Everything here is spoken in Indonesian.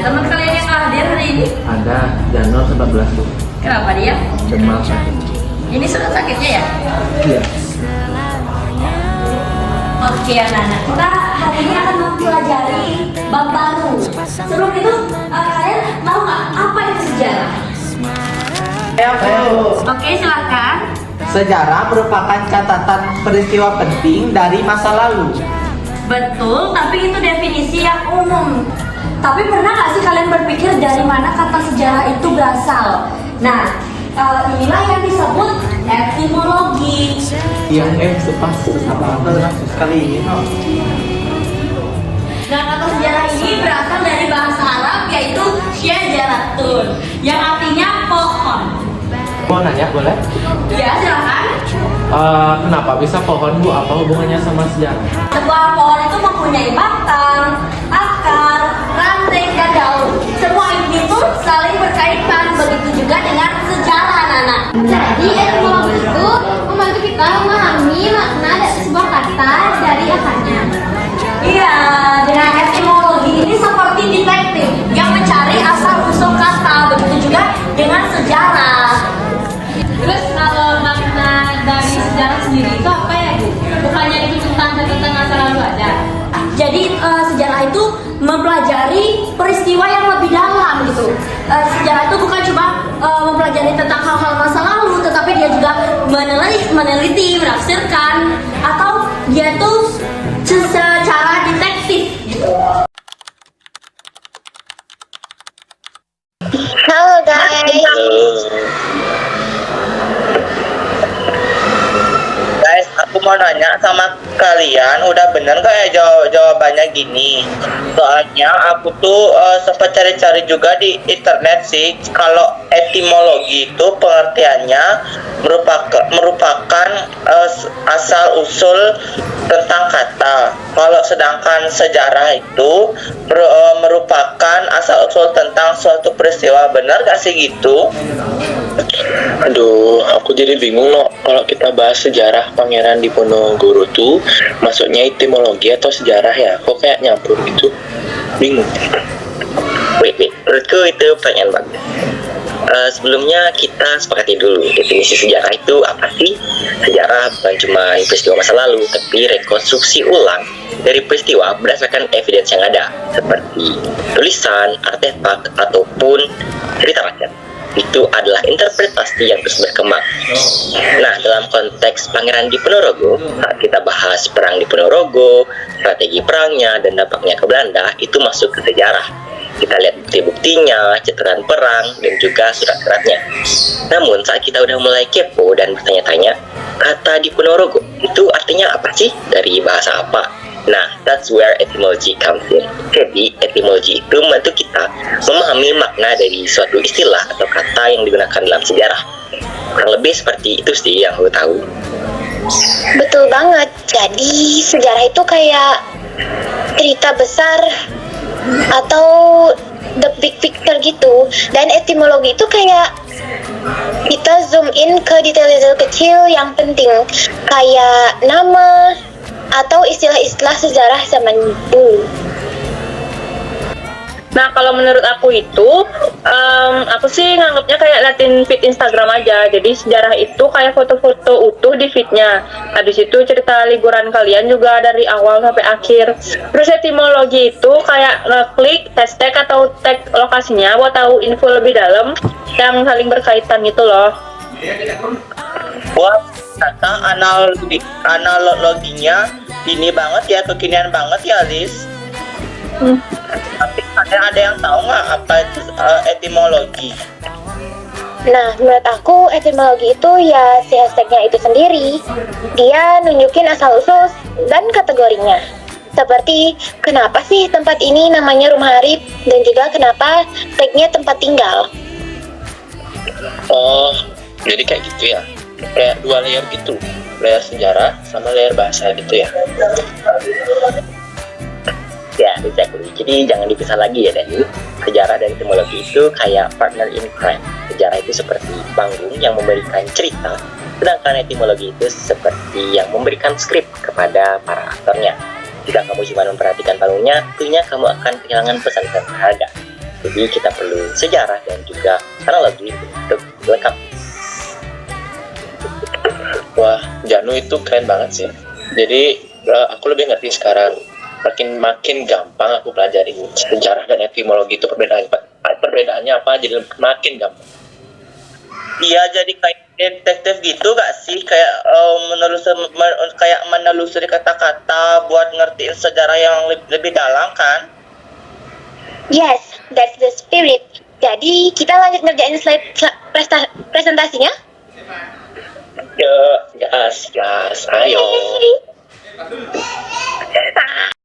teman kalian yang hadir hari ini? Ada Janur 14 tuh. Kenapa dia? Demam sakit. Ini sudah sakitnya ya? Iya. Oke anak-anak, kita hari ini akan mempelajari bab baru. Sebelum itu, kalian tahu nggak apa itu sejarah? Oke, silakan. Sejarah merupakan catatan peristiwa penting dari masa lalu. Betul, tapi itu definisi yang umum. Tapi pernah nggak sih kalian berpikir dari mana kata sejarah itu berasal? Nah, inilah yang disebut etimologi. Yang sepas sama sekali ini. Nah, kata sejarah ini berasal dari bahasa Arab yaitu syajaratun, yang artinya pohon. Mau nanya boleh? Ya, silakan. Kenapa bisa pohon Bu? Apa hubungannya sama sejarah? Sebuah pohon itu mempunyai batang, akar, ranting, dan daun. Semua itu saling berkaitan. Begitu juga dengan sejarah, Nana. Jadi etimologi itu membantu kita memahami makna dari sebuah kata dari akarnya. Iya, dengan etimologi ini seperti detektif yang mencari asal usul kata. Begitu juga dengan sejarah. Terus kalau makna dari sejarah sendiri itu apa ya Bu? Bukannya itu tentang catatan masa lalu aja? Jadi sejarah itu mempelajari peristiwa yang lebih dalam gitu. Sejarah itu bukan cuma mempelajari tentang hal-hal masa lalu, tetapi dia juga meneliti, menafsirkan, atau dia tuh secara detektif gitu. Halo guys. Guys, aku mau nanya sama kalian, udah bener gak ya jawabannya gini? Soalnya aku tuh sempat cari-cari juga di internet sih, kalau etimologi itu pengertiannya merupakan asal usul tentang kata. Kalau sedangkan sejarah itu merupakan asal usul tentang suatu peristiwa. Benar gak sih gitu? Aduh, aku jadi bingung loh kalau kita bahas sejarah Pangeran Diponegoro tuh maksudnya etimologi atau sejarah ya? Kok kayak nyampur gitu? Bingung. Wait, menurutku itu pengen banget. Sebelumnya kita sepakati dulu definisi sejarah itu apa sih? Sejarah bukan cuma peristiwa masa lalu, tapi rekonstruksi ulang dari peristiwa berdasarkan evidence yang ada, seperti tulisan, artefak, ataupun cerita rakyat. Itu adalah interpretasi yang terus berkembang. Nah, dalam konteks Pangeran Diponegoro, saat kita bahas perang Diponegoro, strategi perangnya, dan dampaknya ke Belanda, itu masuk ke sejarah. Kita lihat bukti-buktinya, catatan perang, dan juga surat-suratnya. Namun, saat kita udah mulai kepo dan bertanya-tanya, kata Diponegoro itu artinya apa sih? Dari bahasa apa? Nah, that's where etymology comes in. Jadi, etymology itu membantu kita memahami makna dari suatu istilah atau kata yang digunakan dalam sejarah. Kurang lebih seperti itu sih yang aku tahu. Betul banget. Jadi sejarah itu kayak cerita besar atau the big picture gitu. Dan etimologi itu kayak kita zoom in ke detail-detail kecil yang penting, kayak nama atau istilah-istilah sejarah zaman dulu. Nah, kalau menurut aku itu, aku sih nganggapnya kayak liatin feed Instagram aja. Jadi sejarah itu kayak foto-foto utuh di feednya. Habis itu cerita liburan kalian juga dari awal sampai akhir. Terus etimologi itu kayak ngeklik hashtag atau tag lokasinya buat tahu info lebih dalam yang saling berkaitan gitu loh. Wah, kata analoginya ini banget ya, kekinian banget ya, Liz. Tapi ada yang tahu nggak apa itu etimologi? Nah, menurut aku etimologi itu ya si hashtagnya itu sendiri. Dia nunjukin asal-usul dan kategorinya. Seperti kenapa sih tempat ini namanya rumah Arif, dan juga kenapa tagnya tempat tinggal. Oh, jadi kayak gitu ya? Kayak dua layer gitu, layer sejarah sama layer bahasa gitu ya? Ya, exactly. Jadi jangan dipisah lagi ya, Dani. Sejarah dan etimologi itu kayak partner in crime. Sejarah itu seperti panggung yang memberikan cerita, sedangkan etimologi itu seperti yang memberikan skrip kepada para aktornya. Jika kamu cuma memperhatikan panggungnya, tentunya kamu akan kehilangan pesan-pesan berharga. Jadi kita perlu sejarah dan juga kronologi untuk lengkap. Wah, Janu itu keren banget sih. Jadi aku lebih ngerti sekarang. Makin gampang aku pelajari sejarah dan etimologi itu perbedaannya apa, jadi makin gampang. Iya, jadi kayak detektif gitu gak sih? Kayak menelusuri kata-kata buat ngertiin sejarah yang lebih dalam kan? Yes, that's the spirit. Jadi kita lanjut ngerjain slide presentasinya. Gas, ayo. Yay!